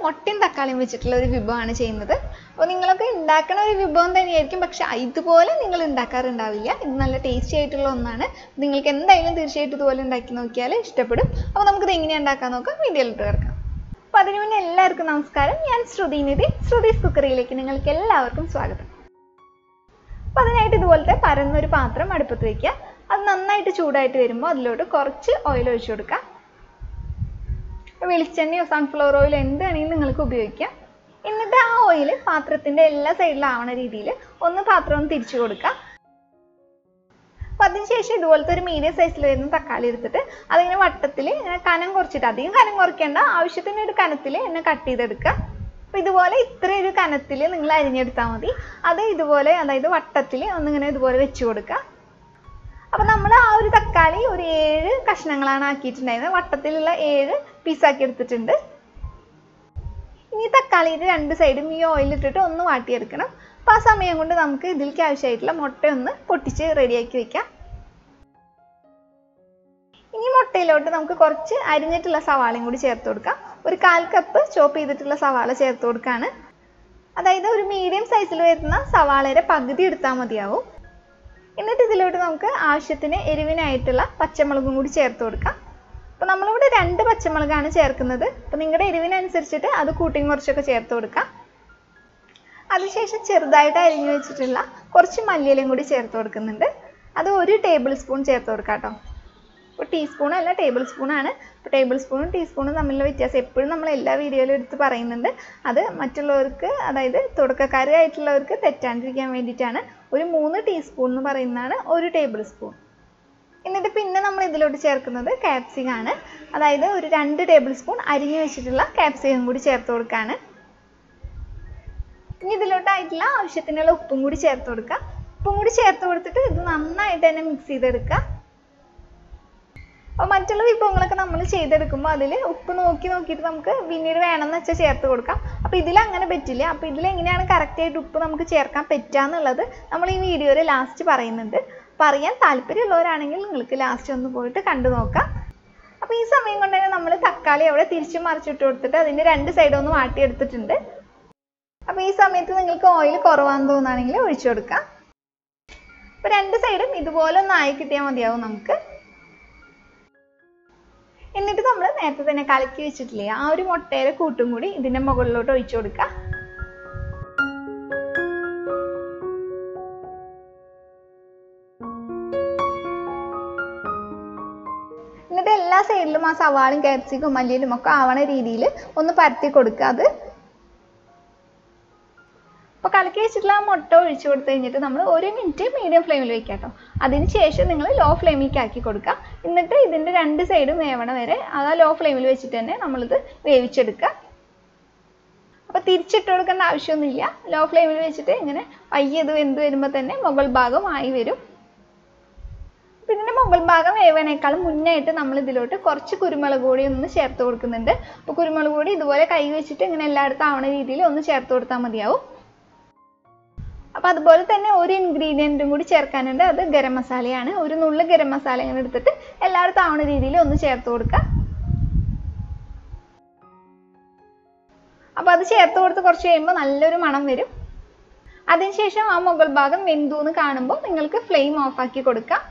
മുട്ടയും തക്കാളിയും വെച്ചിട്ടുള്ള ഒരു വിഭവമാണ് ചെയ്യുന്നത്. അപ്പോൾ നിങ്ങളൊക്കെ ഉണ്ടാക്കുന്ന ഒരു വിഭവം തന്നെയായിരിക്കും, പക്ഷെ ഇതുപോലെ നിങ്ങൾ ഉണ്ടാക്കാറുണ്ടാവില്ല. ഇത് നല്ല ടേസ്റ്റി ആയിട്ടുള്ള ഒന്നാണ്. നിങ്ങൾക്ക് എന്തായാലും തീർച്ചയായിട്ടും ഇതുപോലെ ഉണ്ടാക്കി നോക്കിയാൽ ഇഷ്ടപ്പെടും. അപ്പോൾ നമുക്കിത് എങ്ങനെയാണ് ഉണ്ടാക്കാൻ നോക്കാം, വീഡിയോയിലിട്ട് കിടക്കാം. അപ്പോൾ അതിനു മുന്നേ എല്ലാവർക്കും നമസ്കാരം. ഞാൻ ശ്രുതിനിധി, ശ്രുതീസ് കുക്കറിയിലേക്ക് നിങ്ങൾക്ക് എല്ലാവർക്കും സ്വാഗതം. അപ്പോൾ അതിനായിട്ട് ഇതുപോലത്തെ പരന്നൊരു പാത്രം അടുപ്പത്ത് വയ്ക്കുക. അത് നന്നായിട്ട് ചൂടായിട്ട് വരുമ്പോൾ അതിലോട്ട് കുറച്ച് ഓയിൽ ഒഴിച്ചു കൊടുക്കുക. വെളിച്ചെണ്ണയോ സൺഫ്ലവർ ഓയിലോ എന്താണെങ്കിലും നിങ്ങൾക്ക് ഉപയോഗിക്കാം. എന്നിട്ട് ആ ഓയിൽ പാത്രത്തിൻ്റെ എല്ലാ സൈഡിലാവണ രീതിയിൽ പാത്രം ഒന്ന് തിരിച്ചു കൊടുക്കുക. അപ്പം അതിനുശേഷം ഇതുപോലത്തെ ഒരു മീഡിയം സൈസിൽ വരുന്ന തക്കാളി എടുത്തിട്ട് അതിങ്ങനെ വട്ടത്തിൽ കനം കുറച്ചിട്ട്, അധികം കനം കുറയ്ക്കേണ്ട, ആവശ്യത്തിന് ഒരു കനത്തിൽ എന്നെ കട്ട് ചെയ്തെടുക്കുക. അപ്പോൾ ഇതുപോലെ ഇത്ര ഒരു കനത്തിൽ നിങ്ങൾ അരിഞ്ഞെടുത്താൽ മതി. അത് ഇതുപോലെ, അതായത് വട്ടത്തിൽ ഒന്നിങ്ങനെ ഇതുപോലെ വെച്ച് കൊടുക്കുക. അപ്പോൾ നമ്മൾ ആ ഒരു തക്കാളി ഒരു 7 കഷ്ണങ്ങളാണ് ആക്കിയിട്ടുണ്ടായിരുന്നത്. വട്ടത്തിലുള്ള 7 പീസാക്കി എടുത്തിട്ടുണ്ട്. ഇനി തക്കാളിയുടെ 2 സൈഡും ഈ ഓയിലിട്ടിട്ട് ഒന്ന് വാട്ടിയെടുക്കണം. അപ്പോൾ ആ സമയം കൊണ്ട് നമുക്ക് ഇതിലേക്ക് ആവശ്യമായിട്ടുള്ള മുട്ട ഒന്ന് പൊട്ടിച്ച് റെഡിയാക്കി വെക്കാം. ഇനി മുട്ടയിലോട്ട് നമുക്ക് കുറച്ച് അരിഞ്ഞിട്ടുള്ള സവാളയും കൂടി ചേർത്ത് കൊടുക്കാം. ഒരു 1/4 കപ്പ് ചോപ്പ് ചെയ്തിട്ടുള്ള സവാള ചേർത്ത് കൊടുക്കുകയാണ്. അതായത് ഒരു മീഡിയം സൈസിൽ വരുന്ന സവാളയുടെ പകുതി എടുത്താൽ മതിയാവും. എന്നിട്ട് ഇതിലോട്ട് നമുക്ക് ആവശ്യത്തിന് എരിവിനായിട്ടുള്ള പച്ചമുളകും കൂടി ചേർത്ത് കൊടുക്കാം. അപ്പോൾ നമ്മളിവിടെ 2 പച്ചമുളകാണ് ചേർക്കുന്നത്. അപ്പോൾ നിങ്ങളുടെ എരിവിനനുസരിച്ചിട്ട് അത് കൂട്ടിയും കുറച്ചൊക്കെ ചേർത്ത് കൊടുക്കാം. അതിനുശേഷം ചെറുതായിട്ട് അരിഞ്ഞു വെച്ചിട്ടുള്ള കുറച്ച് മല്ലിയിലയും കൂടി ചേർത്ത് കൊടുക്കുന്നുണ്ട്. അത് 1 ടേബിൾ സ്പൂൺ ചേർത്ത് കൊടുക്കാം കേട്ടോ. ഇപ്പോൾ ടീസ്പൂൺ അല്ല, ടേബിൾ സ്പൂണാണ്. അപ്പോൾ ടേബിൾ സ്പൂണും ടീസ്പൂണും തമ്മിലുള്ള വ്യത്യാസം എപ്പോഴും നമ്മൾ എല്ലാ വീഡിയോയിലും എടുത്ത് പറയുന്നുണ്ട്. അത് മറ്റുള്ളവർക്ക്, അതായത് തുടക്കക്കാരായിട്ടുള്ളവർക്ക് തെറ്റാണ്ടിരിക്കാൻ വേണ്ടിയിട്ടാണ്. ഒരു 3 ടീസ്പൂൺ എന്ന് പറയുന്നതാണ് 1 ടേബിൾ സ്പൂൺ. എന്നിട്ട് പിന്നെ നമ്മൾ ഇതിലോട്ട് ചേർക്കുന്നത് കാപ്സിക്കം ആണ്. അതായത് ഒരു 2 ടേബിൾ സ്പൂൺ അരിഞ്ഞു വെച്ചിട്ടുള്ള കാപ്സിക്കം കൂടി ചേർത്ത് കൊടുക്കുകയാണ്. ഇനി ഇതിലോട്ടായിട്ടുള്ള ആവശ്യത്തിനുള്ള ഉപ്പും കൂടി ചേർത്ത് കൊടുക്കുക. ഉപ്പും കൂടി ചേർത്ത് കൊടുത്തിട്ട് ഇത് നന്നായിട്ട് തന്നെ മിക്സ് ചെയ്തെടുക്കുക. അപ്പോൾ മറ്റുള്ള വിഭവങ്ങളൊക്കെ നമ്മൾ ചെയ്തെടുക്കുമ്പോൾ അതിൽ ഉപ്പ് നോക്കിയിട്ട് നമുക്ക് പിന്നീട് വേണമെന്ന് വെച്ചാൽ ചേർത്ത് കൊടുക്കാം. അപ്പോൾ ഇതിലങ്ങനെ പറ്റില്ല. അപ്പോൾ ഇതിലെങ്ങനെയാണ് കറക്റ്റായിട്ട് ഉപ്പ് നമുക്ക് ചേർക്കാൻ പറ്റുക എന്നുള്ളത് നമ്മൾ ഈ വീഡിയോയിൽ ലാസ്റ്റ് പറയുന്നുണ്ട്. അപ്പോൾ അറിയാൻ താല്പര്യമുള്ളവരാണെങ്കിൽ നിങ്ങൾക്ക് ലാസ്റ്റ് ഒന്ന് പോയിട്ട് കണ്ടു നോക്കാം. അപ്പോൾ ഈ സമയം കൊണ്ട് തന്നെ നമ്മൾ തക്കാളി അവിടെ തിരിച്ചു മറിച്ചിട്ട് കൊടുത്തിട്ട് അതിൻ്റെ 2 സൈഡും ഒന്ന് വാട്ടിയെടുത്തിട്ടുണ്ട്. അപ്പോൾ ഈ സമയത്ത് നിങ്ങൾക്ക് ഓയിൽ കുറവാണെന്ന് തോന്നുകയാണെങ്കിൽ ഒഴിച്ചു കൊടുക്കാം. അപ്പോൾ 2 സൈഡും ഇതുപോലെ ഒന്ന് ആയി കിട്ടിയാൽ മതിയാവും നമുക്ക്. എന്നിട്ട് നമ്മൾ നേരത്തെ തന്നെ കലക്കി വെച്ചിട്ടില്ലേ ആ ഒരു മുട്ടയുടെ കൂട്ടും കൂടി ഇതിൻ്റെ മുകളിലോട്ട് ഒഴിച്ചു കൊടുക്കുക. എന്നിട്ട് എല്ലാ സൈഡിലും ആ സവാളയും കാപ്സിക്കും മല്ലിയിലും ഒക്കെ ആവണ രീതിയിൽ ഒന്ന് പരത്തി കൊടുക്കുക. അത് അപ്പോൾ കലക്കി വെച്ചിട്ടുള്ള ആ മുട്ട ഒഴിച്ചു കൊടുത്തു കഴിഞ്ഞിട്ട് നമ്മൾ 1 മിനിറ്റ് മീഡിയം ഫ്ലെയിമിൽ വെക്കുക കേട്ടോ. അതിന് ശേഷം നിങ്ങൾ ലോ ഫ്ലെയിമിലേക്ക് ആക്കി കൊടുക്കുക. എന്നിട്ട് ഇതിൻ്റെ 2 സൈഡും വേവണ വരെ ആ ലോ ഫ്ലെയിമിൽ വെച്ചിട്ട് തന്നെ നമ്മളിത് വേവിച്ചെടുക്കുക. അപ്പോൾ തിരിച്ചിട്ട് കൊടുക്കേണ്ട ആവശ്യമൊന്നുമില്ല. ലോ ഫ്ലെയിമിൽ വെച്ചിട്ട് ഇങ്ങനെ പയ്യെ ഇത് വെന്ത് വരുമ്പോൾ തന്നെ മുകൾ ഭാഗം ആയി വരും. അപ്പോൾ ഇതിൻ്റെ മുകൾ ഭാഗം വേവനേക്കാളും മുന്നായിട്ട് നമ്മൾ ഇതിലോട്ട് കുറച്ച് കുരുമുളക് പൊടി ഒന്ന് ചേർത്ത് കൊടുക്കുന്നുണ്ട്. അപ്പോൾ കുരുമുളക് പൊടി ഇതുപോലെ കൈ വെച്ചിട്ട് ഇങ്ങനെ എല്ലായിടത്തും ആവണ രീതിയിൽ ഒന്ന് ചേർത്ത് കൊടുത്താൽ മതിയാവും. അപ്പോൾ അതുപോലെ തന്നെ ഒരു ഇൻഗ്രീഡിയൻറ്റും കൂടി ചേർക്കാനുണ്ട്. അത് ഗരം മസാലയാണ്. ഒരു നുള്ളു ഗരം മസാല ഇങ്ങനെ എടുത്തിട്ട് എല്ലായിടത്തും ആവണ രീതിയിൽ ഒന്ന് ചേർത്ത് കൊടുക്കുക. അപ്പോൾ അത് ചേർത്ത് കൊടുത്ത് കുറച്ച് കഴിയുമ്പോൾ നല്ലൊരു മണം വരും. അതിനുശേഷം ആ മുകൾ ഭാഗം വെന്തു എന്ന് കാണുമ്പോൾ നിങ്ങൾക്ക് ഫ്ലെയിം ഓഫാക്കി കൊടുക്കാം.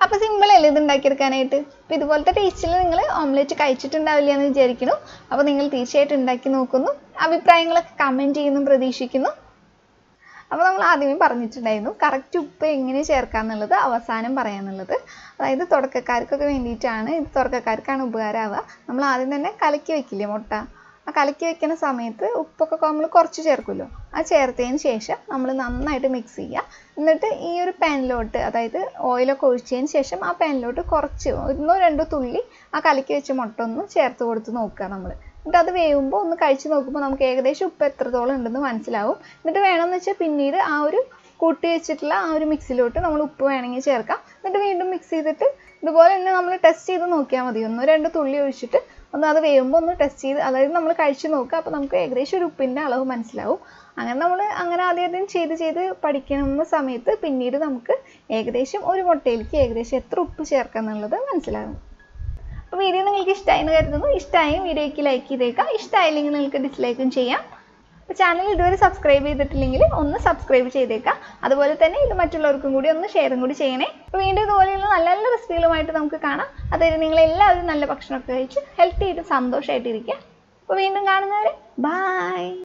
അപ്പോൾ സിമ്പിൾ അല്ലേ ഇത് ഉണ്ടാക്കിയെടുക്കാനായിട്ട്. അപ്പോൾ ഇതുപോലത്തെ ടേസ്റ്റിൽ നിങ്ങൾ ഓംലെറ്റ് കഴിച്ചിട്ടുണ്ടാവില്ല എന്ന് വിചാരിക്കുന്നു. അപ്പോൾ നിങ്ങൾ തീർച്ചയായിട്ടും ഉണ്ടാക്കി നോക്കുന്നു. അഭിപ്രായങ്ങളൊക്കെ കമൻറ്റ് ചെയ്യുന്നു പ്രതീക്ഷിക്കുന്നു. അപ്പോൾ നമ്മൾ ആദ്യമേ പറഞ്ഞിട്ടുണ്ടായിരുന്നു കറക്റ്റ് ഉപ്പ് എങ്ങനെ ചേർക്കാന്നുള്ളത് അവസാനം പറയാന്നുള്ളത്. അതായത് തുടക്കക്കാർക്കൊക്കെ വേണ്ടിയിട്ടാണ്. ഇത് തുടക്കക്കാർക്കാണ് ഉപകാരമാവുക. നമ്മൾ ആദ്യം തന്നെ കലക്കി വെക്കില്ലേ മുട്ട, ആ കലക്കി വെക്കുന്ന സമയത്ത് ഉപ്പൊക്കെ നമ്മൾ കുറച്ച് ചേർക്കുമല്ലോ. ആ ചേർത്തതിന് ശേഷം നമ്മൾ നന്നായിട്ട് മിക്സ് ചെയ്യുക. എന്നിട്ട് ഈ ഒരു പാനിലോട്ട്, അതായത് ഓയിലൊക്കെ ഒഴിച്ചതിന് ശേഷം ആ പാനിലോട്ട് കുറച്ച് 1-2 തുള്ളി ആ കലക്കി വെച്ച മുട്ട ഒന്ന് ചേർത്ത് കൊടുത്ത് നോക്കുക നമ്മൾ. എന്നിട്ട് അത് വേവുമ്പോൾ ഒന്ന് കഴിച്ച് നോക്കുമ്പോൾ നമുക്ക് ഏകദേശം ഉപ്പ് എത്രത്തോളം ഉണ്ടെന്ന് മനസ്സിലാവും. എന്നിട്ട് വേണമെന്ന് വെച്ചാൽ പിന്നീട് ആ ഒരു കൂട്ടി വെച്ചിട്ടുള്ള ആ ഒരു മിക്സിലോട്ട് നമ്മൾ ഉപ്പ് വേണമെങ്കിൽ ചേർക്കാം. എന്നിട്ട് വീണ്ടും മിക്സ് ചെയ്തിട്ട് ഇതുപോലെ തന്നെ നമ്മൾ ടെസ്റ്റ് ചെയ്ത് നോക്കിയാൽ മതി. 1-2 തുള്ളി ഒഴിച്ചിട്ട് അത് വേവുമ്പോൾ ഒന്ന് ടെസ്റ്റ് ചെയ്ത്, അതായത് നമ്മൾ കഴിച്ച് നോക്കുക. അപ്പോൾ നമുക്ക് ഏകദേശം ഒരു ഉപ്പിൻ്റെ അളവ് മനസ്സിലാവും. അങ്ങനെ ആദ്യം ചെയ്ത് പഠിക്കുന്ന സമയത്ത് പിന്നീട് നമുക്ക് ഏകദേശം ഒരു മുട്ടയിലേക്ക് ഏകദേശം എത്ര ഉപ്പ് ചേർക്കാം എന്നുള്ളത് മനസ്സിലാകും. അപ്പോൾ വീഡിയോ നിങ്ങൾക്ക് ഇഷ്ടമായെന്ന് കരുതുന്നു. ഇഷ്ടമായും വീഡിയോയ്ക്ക് ലൈക്ക് ചെയ്തേക്കാം. ഇഷ്ടമായില്ലെങ്കിൽ നിങ്ങൾക്ക് ഡിസ്ലൈക്കും ചെയ്യാം. അപ്പോൾ ചാനൽ ഇതുവരെ സബ്സ്ക്രൈബ് ചെയ്തിട്ടില്ലെങ്കിൽ ഒന്ന് സബ്സ്ക്രൈബ് ചെയ്തേക്കാം. അതുപോലെ തന്നെ ഇത് മറ്റുള്ളവർക്കും കൂടി ഒന്ന് ഷെയറും കൂടി ചെയ്യണേ. അപ്പോൾ വീണ്ടും ഇതുപോലെയുള്ള നല്ല നല്ല റെസിപ്പികളുമായിട്ട് നമുക്ക് കാണാം. അതായത് നിങ്ങളെല്ലാവരും നല്ല ഭക്ഷണമൊക്കെ കഴിച്ച് ഹെൽത്തി ആയിട്ട് സന്തോഷമായിട്ടിരിക്കുക. അപ്പോൾ വീണ്ടും കാണുന്നവരെ ബൈ.